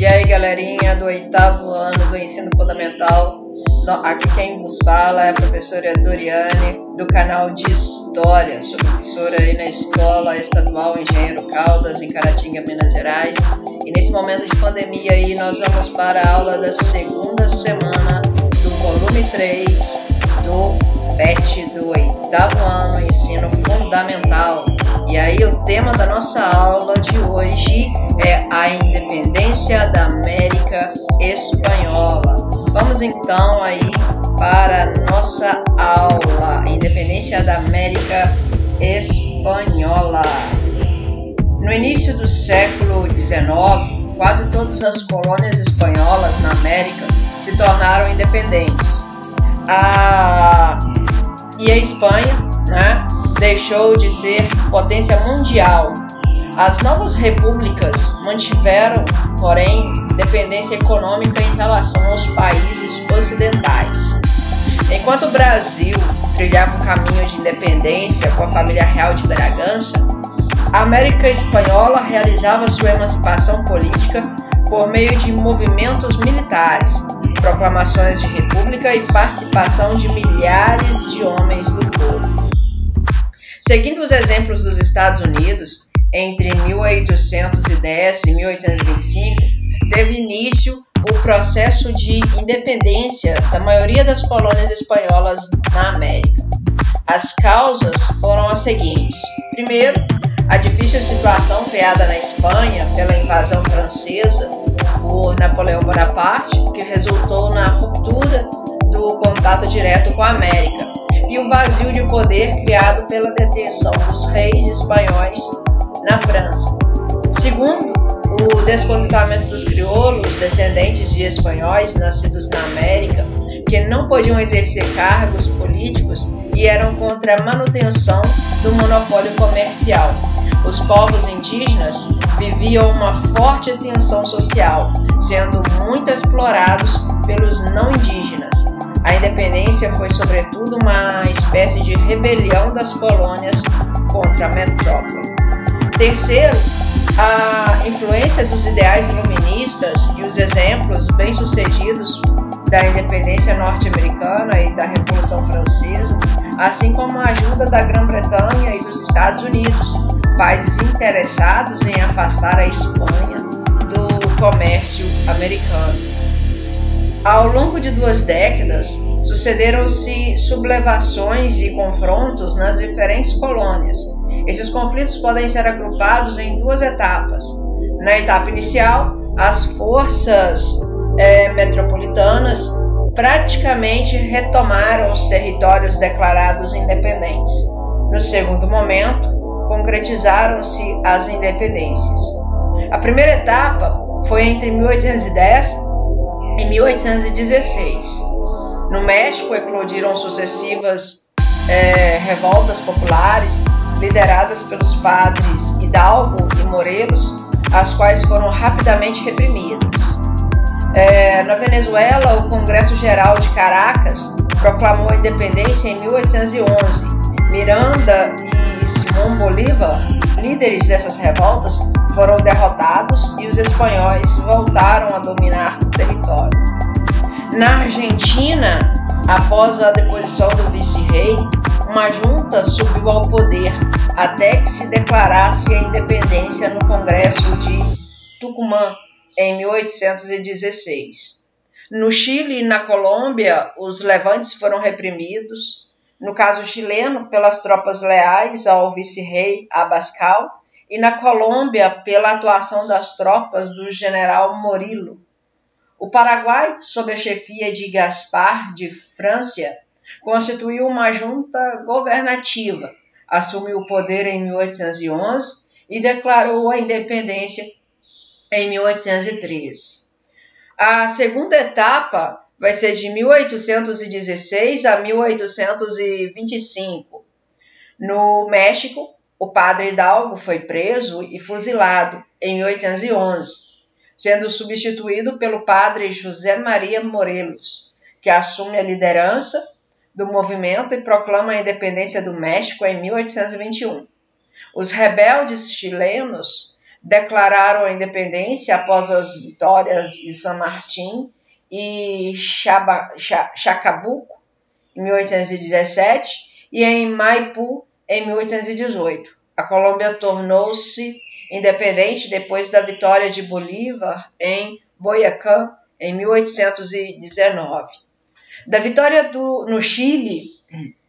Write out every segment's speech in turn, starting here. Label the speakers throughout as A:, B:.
A: E aí, galerinha do 8º ano do ensino fundamental, aqui quem vos fala é a professora Doriane, do canal de História. Sou professora aí na Escola Estadual Engenheiro Caldas, em Caratinga, Minas Gerais. E nesse momento de pandemia aí, nós vamos para a aula da segunda semana do volume 3 do PET do 8º ano, ensino fundamental. E aí o tema da nossa aula de hoje é a independência da América Espanhola. Vamos então aí para a nossa aula, independência da América Espanhola. No início do século XIX, quase todas as colônias espanholas na América se tornaram independentes. E a Espanha, deixou de ser potência mundial. As novas repúblicas mantiveram, porém, dependência econômica em relação aos países ocidentais. Enquanto o Brasil trilhava um caminho de independência com a família real de Bragança, a América Espanhola realizava sua emancipação política por meio de movimentos militares, proclamações de república e participação de milhares de homens do povo. Seguindo os exemplos dos Estados Unidos, entre 1810 e 1825, teve início o processo de independência da maioria das colônias espanholas na América. As causas foram as seguintes. Primeiro, a difícil situação criada na Espanha pela invasão francesa por Napoleão Bonaparte, que resultou na ruptura do contato direto com a América, e o vazio de poder criado pela detenção dos reis espanhóis na França. Segundo, o descontentamento dos crioulos, descendentes de espanhóis nascidos na América, que não podiam exercer cargos políticos e eram contra a manutenção do monopólio comercial. Os povos indígenas viviam uma forte tensão social, sendo muito explorados pelos não indígenas. A independência foi, sobretudo, uma espécie de rebelião das colônias contra a metrópole. Terceiro, a influência dos ideais iluministas e os exemplos bem-sucedidos da independência norte-americana e da Revolução Francesa, assim como a ajuda da Grã-Bretanha e dos Estados Unidos, países interessados em afastar a Espanha do comércio americano. Ao longo de 2 décadas, sucederam-se sublevações e confrontos nas diferentes colônias. Esses conflitos podem ser agrupados em 2 etapas. Na etapa inicial, as forças metropolitanas praticamente retomaram os territórios declarados independentes. No segundo momento, concretizaram-se as independências. A primeira etapa foi entre 1810 e 1816. No México, eclodiram sucessivas revoltas populares lideradas pelos padres Hidalgo e Morelos, as quais foram rapidamente reprimidas. Na Venezuela, o Congresso Geral de Caracas proclamou a independência em 1811. Miranda e Simón Bolívar, líderes dessas revoltas, foram derrotados e os espanhóis voltaram a dominar o território. Na Argentina, após a deposição do vice-rei, uma junta subiu ao poder até que se declarasse a independência no Congresso de Tucumã, em 1816. No Chile e na Colômbia, os levantes foram reprimidos, no caso chileno, pelas tropas leais ao vice-rei Abascal, e na Colômbia, pela atuação das tropas do general Morillo. O Paraguai, sob a chefia de Gaspar de Francia, constituiu uma junta governativa, assumiu o poder em 1811 e declarou a independência em 1813. A segunda etapa vai ser de 1816 a 1825. No México, o padre Hidalgo foi preso e fuzilado em 1811, sendo substituído pelo padre José Maria Morelos, que assume a liderança do movimento e proclama a independência do México em 1821. Os rebeldes chilenos declararam a independência após as vitórias de San Martín e Chacabuco, em 1817, e em Maipú, em 1818. A Colômbia tornou-se independente depois da vitória de Bolívar em Boyacá, em 1819. Da vitória no Chile,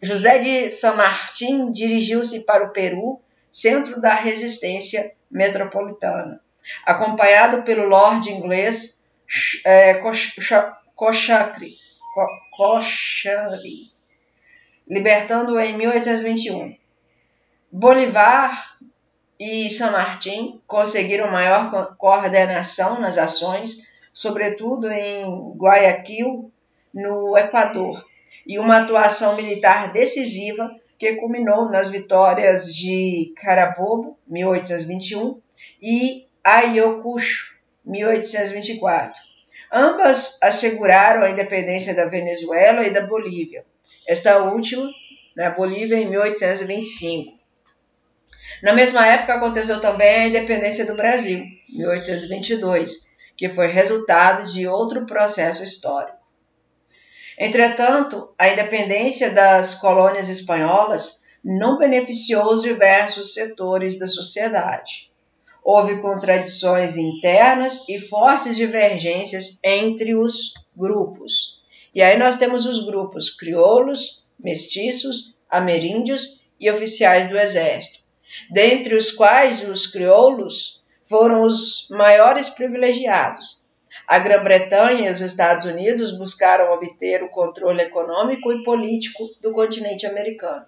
A: José de San Martín dirigiu-se para o Peru, centro da resistência metropolitana, acompanhado pelo Lorde inglês Cochrane, libertando-o em 1821. Bolívar e San Martín conseguiram maior coordenação nas ações, sobretudo em Guayaquil, no Equador, e uma atuação militar decisiva que culminou nas vitórias de Carabobo, 1821, e Ayacucho, 1824. Ambas asseguraram a independência da Venezuela e da Bolívia. Esta última, na Bolívia, em 1825. Na mesma época aconteceu também a independência do Brasil, 1822, que foi resultado de outro processo histórico. Entretanto, a independência das colônias espanholas não beneficiou os diversos setores da sociedade. Houve contradições internas e fortes divergências entre os grupos. E aí nós temos os grupos crioulos, mestiços, ameríndios e oficiais do exército, dentre os quais os crioulos foram os maiores privilegiados. A Grã-Bretanha e os Estados Unidos buscaram obter o controle econômico e político do continente americano.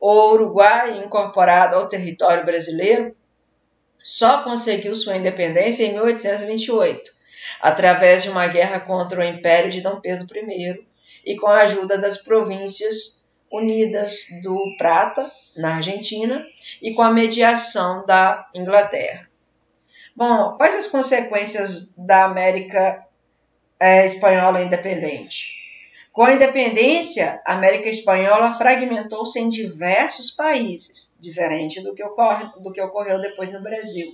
A: O Uruguai, incorporado ao território brasileiro, só conseguiu sua independência em 1828, através de uma guerra contra o Império de Dom Pedro I e com a ajuda das Províncias Unidas do Prata, na Argentina, e com a mediação da Inglaterra. Bom, quais as consequências da América Espanhola independente? Com a independência, a América Espanhola fragmentou-se em diversos países, diferente do que ocorreu depois no Brasil,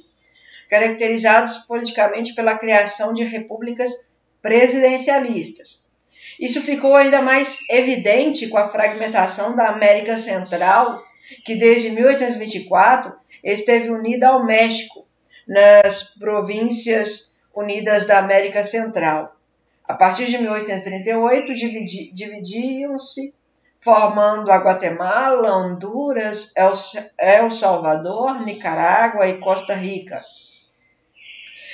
A: caracterizados politicamente pela criação de repúblicas presidencialistas. Isso ficou ainda mais evidente com a fragmentação da América Central, que desde 1824 esteve unida ao México, nas Províncias Unidas da América Central. A partir de 1838, dividiam-se, formando a Guatemala, Honduras, El Salvador, Nicarágua e Costa Rica.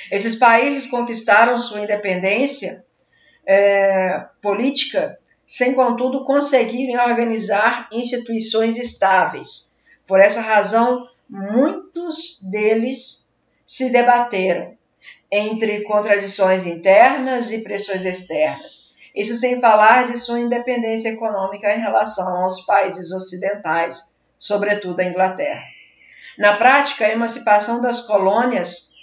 A: Esses países conquistaram sua independência política, sem, contudo, conseguirem organizar instituições estáveis. Por essa razão, muitos deles se debateram entre contradições internas e pressões externas. Isso sem falar de sua independência econômica em relação aos países ocidentais, sobretudo a Inglaterra. Na prática, a emancipação das colônias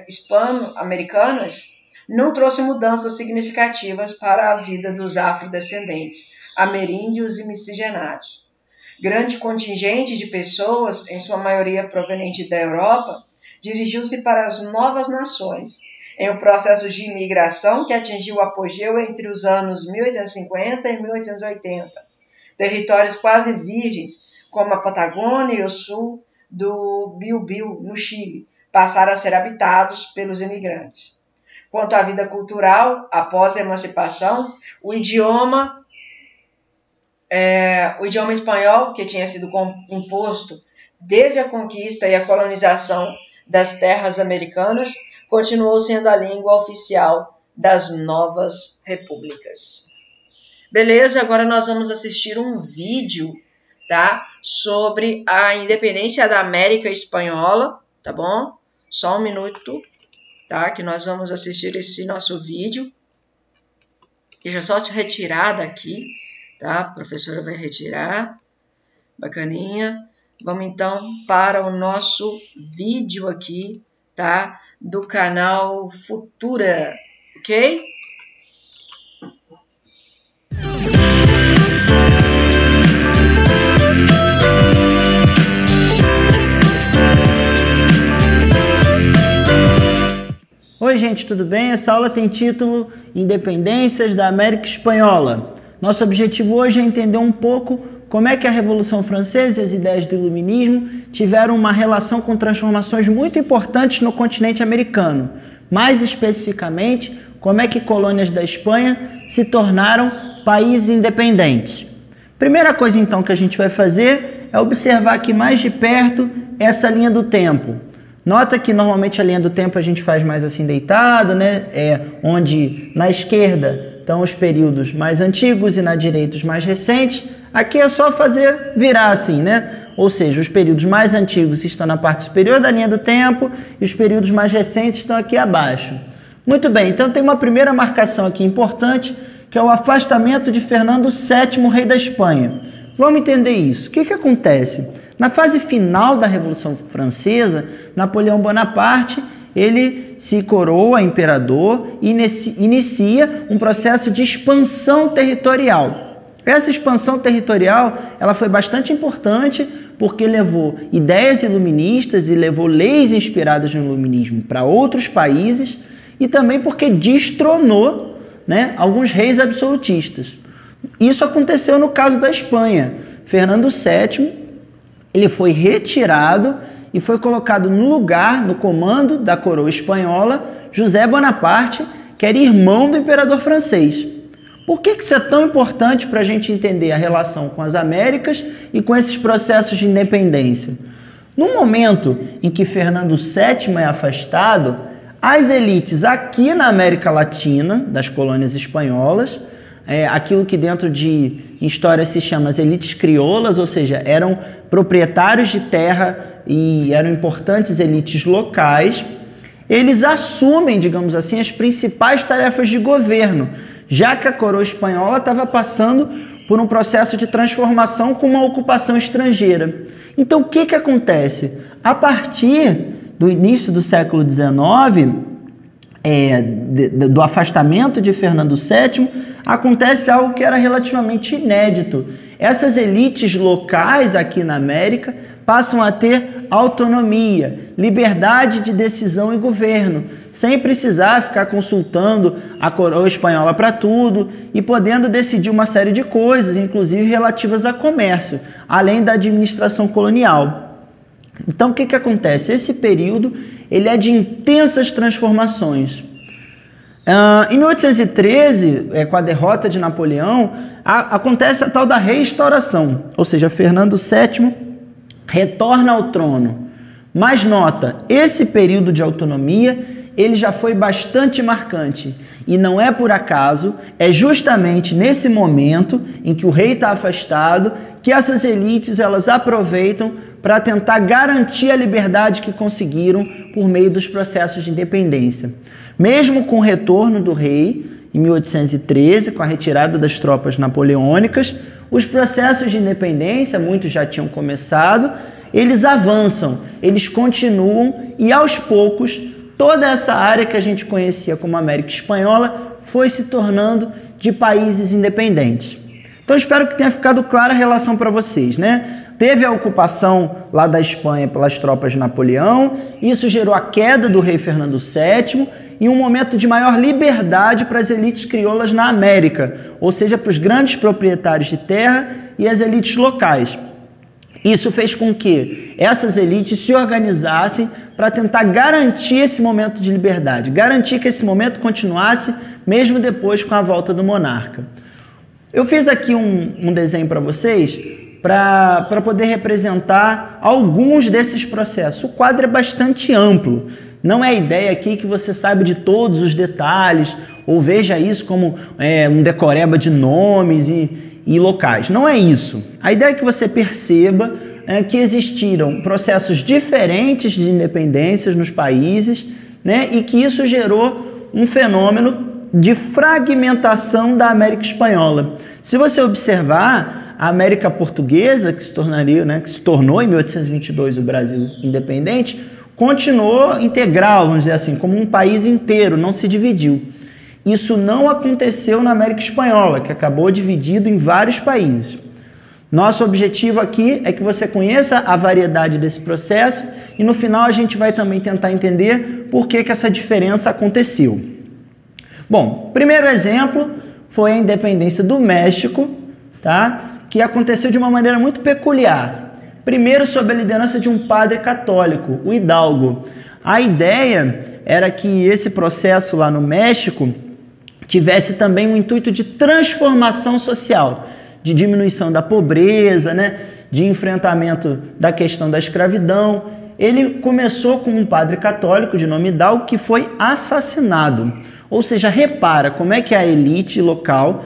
A: hispano-americanas não trouxe mudanças significativas para a vida dos afrodescendentes, ameríndios e miscigenados. Grande contingente de pessoas, em sua maioria proveniente da Europa, dirigiu-se para as novas nações, em um processo de imigração que atingiu o apogeu entre os anos 1850 e 1880. Territórios quase virgens, como a Patagônia e o sul do Biobío, no Chile, passaram a ser habitados pelos imigrantes. Quanto à vida cultural, após a emancipação, o idioma espanhol, que tinha sido imposto desde a conquista e a colonização das terras americanas, continuou sendo a língua oficial das novas repúblicas. Beleza, agora nós vamos assistir um vídeo, tá, sobre a independência da América Espanhola, tá bom? Só um minuto, tá, que nós vamos assistir esse nosso vídeo. Deixa eu só te retirar daqui, tá? A professora vai retirar. Bacaninha. Vamos então para o nosso vídeo aqui, tá? Do canal Futura, ok?
B: Oi gente, tudo bem? Essa aula tem título Independências da América Espanhola. Nosso objetivo hoje é entender um pouco como é que a Revolução Francesa e as ideias do Iluminismo tiveram uma relação com transformações muito importantes no continente americano. Mais especificamente, como é que colônias da Espanha se tornaram países independentes. Primeira coisa então que a gente vai fazer é observar aqui mais de perto essa linha do tempo. Nota que normalmente a linha do tempo a gente faz mais assim deitado, né? Onde na esquerda estão os períodos mais antigos e na direita os mais recentes. Aqui é só fazer virar assim, né? Ou seja, os períodos mais antigos estão na parte superior da linha do tempo e os períodos mais recentes estão aqui abaixo. Muito bem, então tem uma primeira marcação aqui importante, que é o afastamento de Fernando VII, rei da Espanha. Vamos entender isso. O que acontece? Na fase final da Revolução Francesa, Napoleão Bonaparte, ele se coroa imperador e inicia um processo de expansão territorial. Essa expansão territorial ela foi bastante importante porque levou ideias iluministas e levou leis inspiradas no iluminismo para outros países e também porque destronou, né, alguns reis absolutistas. Isso aconteceu no caso da Espanha. Fernando VII ele foi retirado e foi colocado no lugar, no comando da coroa espanhola, José Bonaparte, que era irmão do imperador francês. Por que isso é tão importante para a gente entender a relação com as Américas e com esses processos de independência? No momento em que Fernando VII é afastado, as elites aqui na América Latina, das colônias espanholas, aquilo que dentro de história se chama as elites crioulas, ou seja, eram proprietários de terra e eram importantes elites locais, eles assumem, digamos assim, as principais tarefas de governo, já que a coroa espanhola estava passando por um processo de transformação com uma ocupação estrangeira. Então, o que acontece? A partir do início do século XIX, do afastamento de Fernando VII, acontece algo que era relativamente inédito. Essas elites locais aqui na América passam a ter autonomia, liberdade de decisão e governo, sem precisar ficar consultando a coroa espanhola para tudo e podendo decidir uma série de coisas, inclusive relativas a comércio, além da administração colonial. Então, o que acontece? Esse período ele é de intensas transformações. Em 1813, com a derrota de Napoleão, acontece a tal da restauração, ou seja, Fernando VII retorna ao trono. Mas nota, esse período de autonomia ele já foi bastante marcante e não é por acaso, é justamente nesse momento em que o rei está afastado que essas elites elas aproveitam para tentar garantir a liberdade que conseguiram por meio dos processos de independência. Mesmo com o retorno do rei, em 1813, com a retirada das tropas napoleônicas, os processos de independência, muitos já tinham começado, eles avançam, eles continuam e aos poucos toda essa área que a gente conhecia como América Espanhola foi se tornando de países independentes. Então espero que tenha ficado clara a relação para vocês, né? Teve a ocupação lá da Espanha pelas tropas de Napoleão, isso gerou a queda do rei Fernando VII e um momento de maior liberdade para as elites crioulas na América, ou seja, para os grandes proprietários de terra e as elites locais. Isso fez com que essas elites se organizassem para tentar garantir esse momento de liberdade, garantir que esse momento continuasse mesmo depois com a volta do monarca. Eu fiz aqui um desenho para vocês para poder representar alguns desses processos. O quadro é bastante amplo. Não é a ideia aqui que você saiba de todos os detalhes ou veja isso como um decoreba de nomes e locais. Não é isso. A ideia é que você perceba que existiram processos diferentes de independências nos países, né, e que isso gerou um fenômeno de fragmentação da América Espanhola. Se você observar, a América Portuguesa, que se tornou em 1822 o Brasil independente, continuou integral, vamos dizer assim, como um país inteiro, não se dividiu. Isso não aconteceu na América Espanhola, que acabou dividido em vários países. Nosso objetivo aqui é que você conheça a variedade desse processo e no final a gente vai também tentar entender por que essa diferença aconteceu. Bom, primeiro exemplo foi a independência do México, tá? Que aconteceu de uma maneira muito peculiar. Primeiro, sob a liderança de um padre católico, o Hidalgo. A ideia era que esse processo lá no México tivesse também um intuito de transformação social, de diminuição da pobreza, né? De enfrentamento da questão da escravidão. Ele começou com um padre católico de nome Hidalgo que foi assassinado. Ou seja, repara como é que a elite local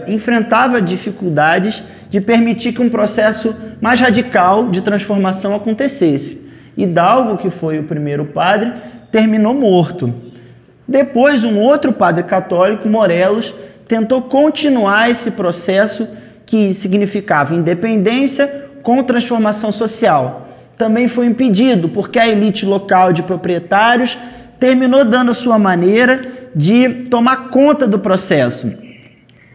B: enfrentava dificuldades de permitir que um processo mais radical de transformação acontecesse. Hidalgo, que foi o primeiro padre, terminou morto. Depois, um outro padre católico, Morelos, tentou continuar esse processo que significava independência com transformação social. Também foi impedido, porque a elite local de proprietários terminou dando a sua maneira de tomar conta do processo.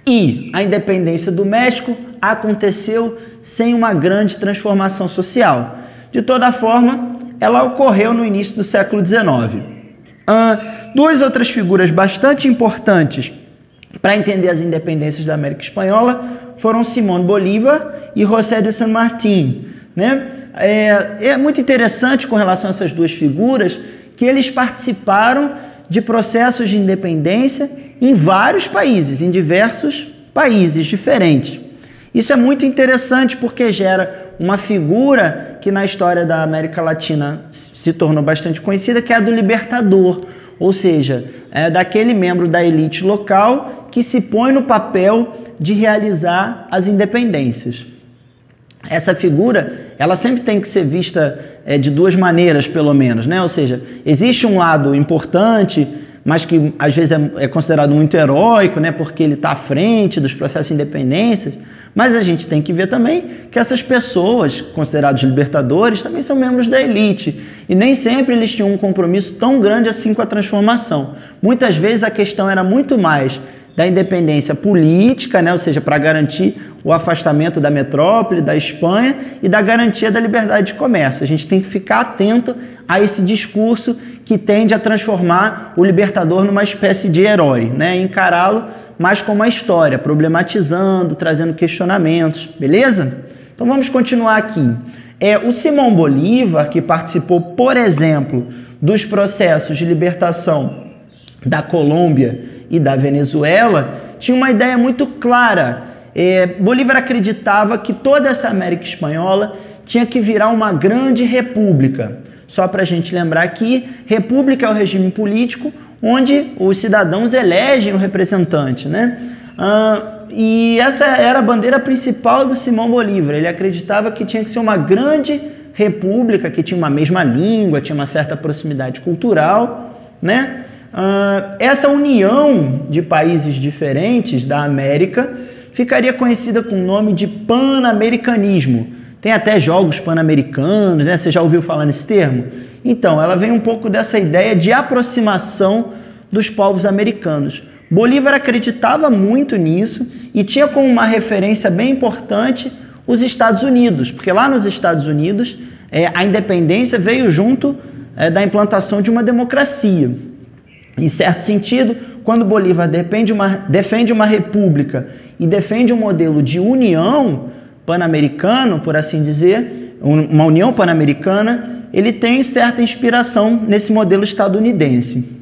B: E a independência do México aconteceu sem uma grande transformação social. De toda forma, ela ocorreu no início do século XIX. Duas outras figuras bastante importantes para entender as independências da América Espanhola foram Simón Bolívar e José de San Martín, né? É muito interessante com relação a essas duas figuras que eles participaram de processos de independência em vários países, em diversos países diferentes. Isso é muito interessante porque gera uma figura que na história da América Latina se tornou bastante conhecida, que é a do libertador, ou seja, é daquele membro da elite local que se põe no papel de realizar as independências. Essa figura, ela sempre tem que ser vista de duas maneiras, pelo menos, né? Ou seja, existe um lado importante, mas que às vezes é considerado muito heróico, né? Porque ele está à frente dos processos de independência. Mas a gente tem que ver também que essas pessoas, considerados libertadores, também são membros da elite. E nem sempre eles tinham um compromisso tão grande assim com a transformação. Muitas vezes a questão era muito mais da independência política, né? Ou seja, para garantir o afastamento da metrópole, da Espanha, e da garantia da liberdade de comércio. A gente tem que ficar atento a esse discurso que tende a transformar o libertador numa espécie de herói, né? Encará-lo mais como uma história, problematizando, trazendo questionamentos, beleza? Então vamos continuar aqui. O Simón Bolívar, que participou, por exemplo, dos processos de libertação da Colômbia e da Venezuela, tinha uma ideia muito clara. Bolívar acreditava que toda essa América Espanhola tinha que virar uma grande república. Só para a gente lembrar aqui, república é o regime político onde os cidadãos elegem o representante, né? E essa era a bandeira principal do Simón Bolívar. Ele acreditava que tinha que ser uma grande república, que tinha uma mesma língua, tinha uma certa proximidade cultural, né? Essa união de países diferentes da América ficaria conhecida com o nome de pan-americanismo. Tem até jogos pan-americanos, né? Você já ouviu falar nesse termo? Então, ela vem um pouco dessa ideia de aproximação dos povos americanos. Bolívar acreditava muito nisso e tinha como uma referência bem importante os Estados Unidos, porque lá nos Estados Unidos a independência veio junto da implantação de uma democracia. Em certo sentido, quando Bolívar defende uma república e defende um modelo de união pan-americano, por assim dizer, uma união pan-americana, ele tem certa inspiração nesse modelo estadunidense.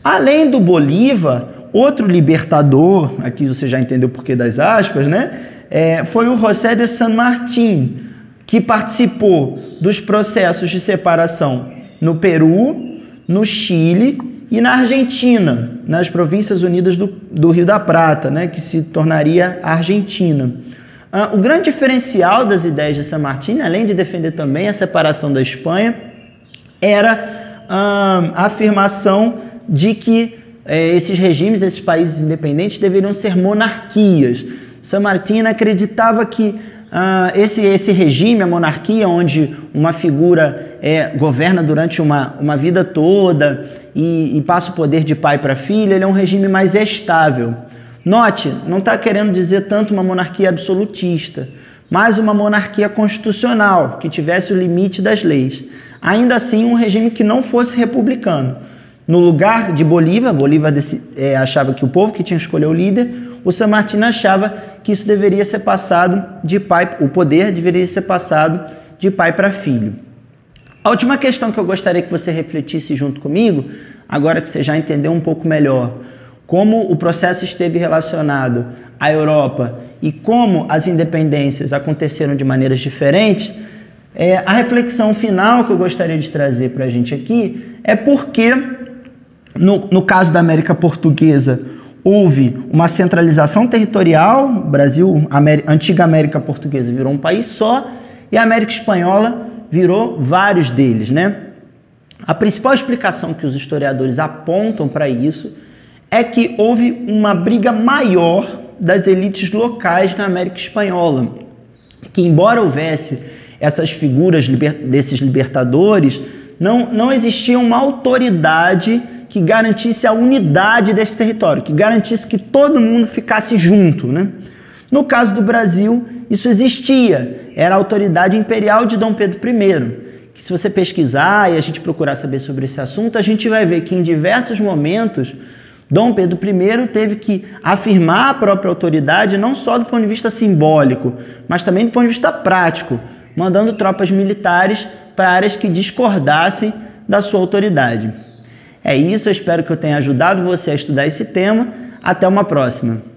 B: Além do Bolívar, outro libertador, aqui você já entendeu o porquê das aspas, né? Foi o José de San Martín, que participou dos processos de separação no Peru, no Chile e na Argentina, nas Províncias Unidas do Rio da Prata, né, que se tornaria a Argentina. O grande diferencial das ideias de San Martín, além de defender também a separação da Espanha, era a afirmação de que esses regimes, esses países independentes deveriam ser monarquias. San Martín acreditava que esse regime, a monarquia, onde uma figura governa durante uma vida toda e passa o poder de pai para filho, ele é um regime mais estável. Note, não está querendo dizer tanto uma monarquia absolutista, mas uma monarquia constitucional, que tivesse o limite das leis. ainda assim um regime que não fosse republicano. No lugar de Bolívar, achava que o povo que tinha que escolher o líder, o San Martín achava que isso deveria ser passado de pai, o poder deveria ser passado de pai para filho. A última questão que eu gostaria que você refletisse junto comigo, agora que você já entendeu um pouco melhor como o processo esteve relacionado à Europa e como as independências aconteceram de maneiras diferentes, a reflexão final que eu gostaria de trazer para a gente aqui é porque, no caso da América Portuguesa, houve uma centralização territorial. O Brasil, a antiga América Portuguesa, virou um país só, e a América Espanhola virou vários deles, né? A principal explicação que os historiadores apontam para isso é que houve uma briga maior das elites locais na América Espanhola, que embora houvesse essas figuras desses libertadores, não existia uma autoridade que garantisse a unidade desse território, que garantisse que todo mundo ficasse junto, né? No caso do Brasil, isso existia, era a autoridade imperial de Dom Pedro I, que se você pesquisar e a gente procurar saber sobre esse assunto, a gente vai ver que em diversos momentos Dom Pedro I teve que afirmar a própria autoridade, não só do ponto de vista simbólico, mas também do ponto de vista prático, mandando tropas militares para áreas que discordassem da sua autoridade. É isso, eu espero que eu tenha ajudado você a estudar esse tema. Até uma próxima!